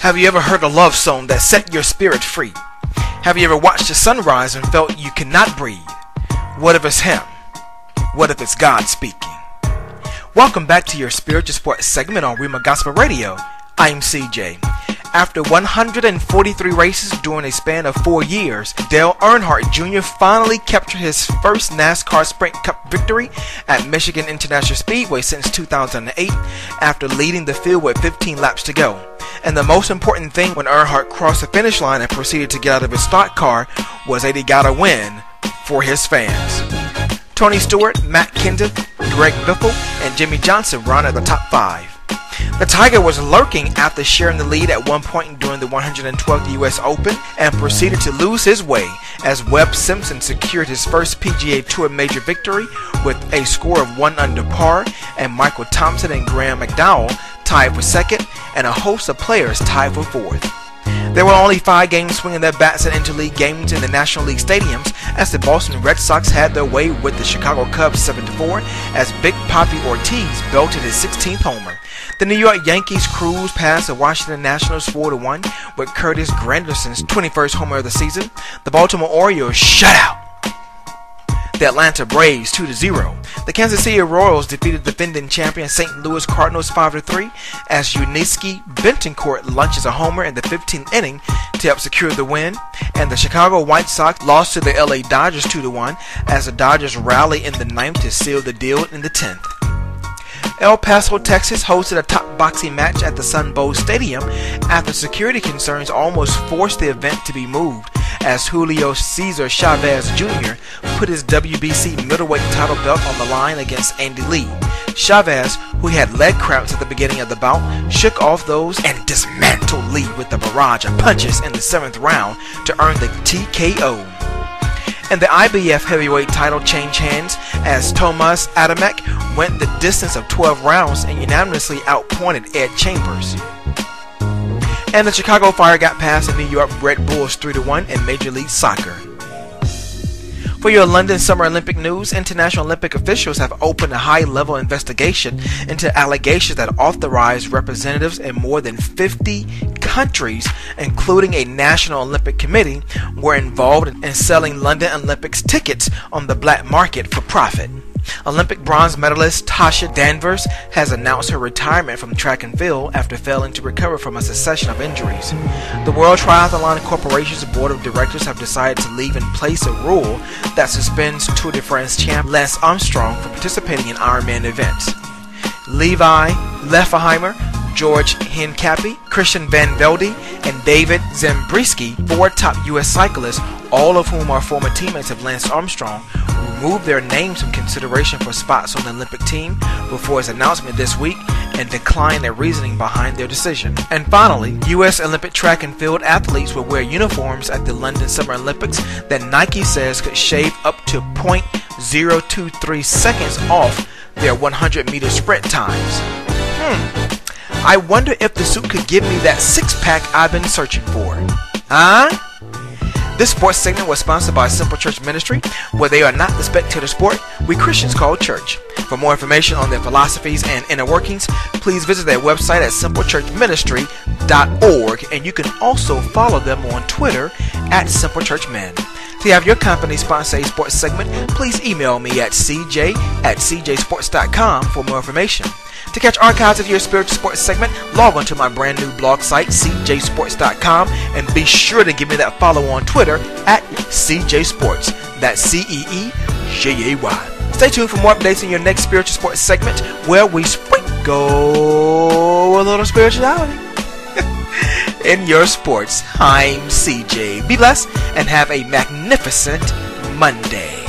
Have you ever heard a love song that set your spirit free? Have you ever watched the sunrise and felt you cannot breathe? What if it's him? What if it's God speaking? Welcome back to your spiritual sports segment on Rhema Gospel Radio. I'm CJ. After 143 races during a span of 4 years, Dale Earnhardt Jr. finally captured his first NASCAR Sprint Cup victory at Michigan International Speedway since 2008 after leading the field with 15 laps to go. And the most important thing when Earnhardt crossed the finish line and proceeded to get out of his stock car was that he got a win for his fans. Tony Stewart, Matt Kenseth, Greg Biffle, and Jimmy Johnson rounded the top 5. The Tiger was lurking after sharing the lead at one point during the 112th U.S. Open and proceeded to lose his way as Webb Simpson secured his first PGA Tour major victory with a score of 1 under par, and Michael Thompson and Graham McDowell tied for second, and a host of players tied for fourth. There were only 5 games swinging their bats in interleague games in the National League stadiums as the Boston Red Sox had their way with the Chicago Cubs 7-4 as Big Papi Ortiz belted his 16th homer. The New York Yankees cruised past the Washington Nationals 4-1 with Curtis Granderson's 21st homer of the season. The Baltimore Orioles shut out the Atlanta Braves 2-0. The Kansas City Royals defeated defending champion St. Louis Cardinals 5-3 as Yuniesky Betancourt lunches a homer in the 15th inning to help secure the win. And the Chicago White Sox lost to the LA Dodgers 2-1 as the Dodgers rally in the 9th to seal the deal in the 10th. El Paso, Texas hosted a top boxing match at the Sun Bowl Stadium after security concerns almost forced the event to be moved as Julio Cesar Chavez Jr. put his WBC middleweight title belt on the line against Andy Lee. Chavez, who had leg cramps at the beginning of the bout, shook off those and dismantled Lee with a barrage of punches in the 7th round to earn the TKO. And the IBF heavyweight title changed hands as Tomas Adamek went the distance of 12 rounds and unanimously outpointed Ed Chambers. And the Chicago Fire got past the New York Red Bulls 3-1 in Major League Soccer. For your London Summer Olympic news, international Olympic officials have opened a high-level investigation into allegations that authorized representatives in more than 50 countries, including a National Olympic Committee, were involved in selling London Olympics tickets on the black market for profit. Olympic bronze medalist Tasha Danvers has announced her retirement from track and field after failing to recover from a succession of injuries. The World Triathlon Corporation's board of directors have decided to leave in place a rule that suspends Tour de France champ Lance Armstrong from participating in Ironman events. Levi Lefferheimer, George Hincapie, Christian Van Velde, and David Zembriski, 4 top U.S. cyclists, all of whom are former teammates of Lance Armstrong, removed their names from consideration for spots on the Olympic team before his announcement this week and declined their reasoning behind their decision. And finally, U.S. Olympic track and field athletes will wear uniforms at the London Summer Olympics that Nike says could shave up to 0.023 seconds off their 100-meter sprint times. I wonder if the suit could give me that six-pack I've been searching for. Huh? This sports segment was sponsored by Simple Church Ministry, where they are not the spectator sport we Christians call church. For more information on their philosophies and inner workings, please visit their website at simplechurchministry.org, and you can also follow them on Twitter at simplechurchmen. To have your company sponsor a sports segment, please email me at cj@cjsports.com for more information. To catch archives of your spiritual sports segment, log on to my brand new blog site, cjsports.com, and be sure to give me that follow on Twitter at CJSports. That's CEEJAY. Stay tuned for more updates in your next spiritual sports segment, where we sprinkle a little spirituality in your sports. I'm CJ. Be blessed and have a magnificent Monday.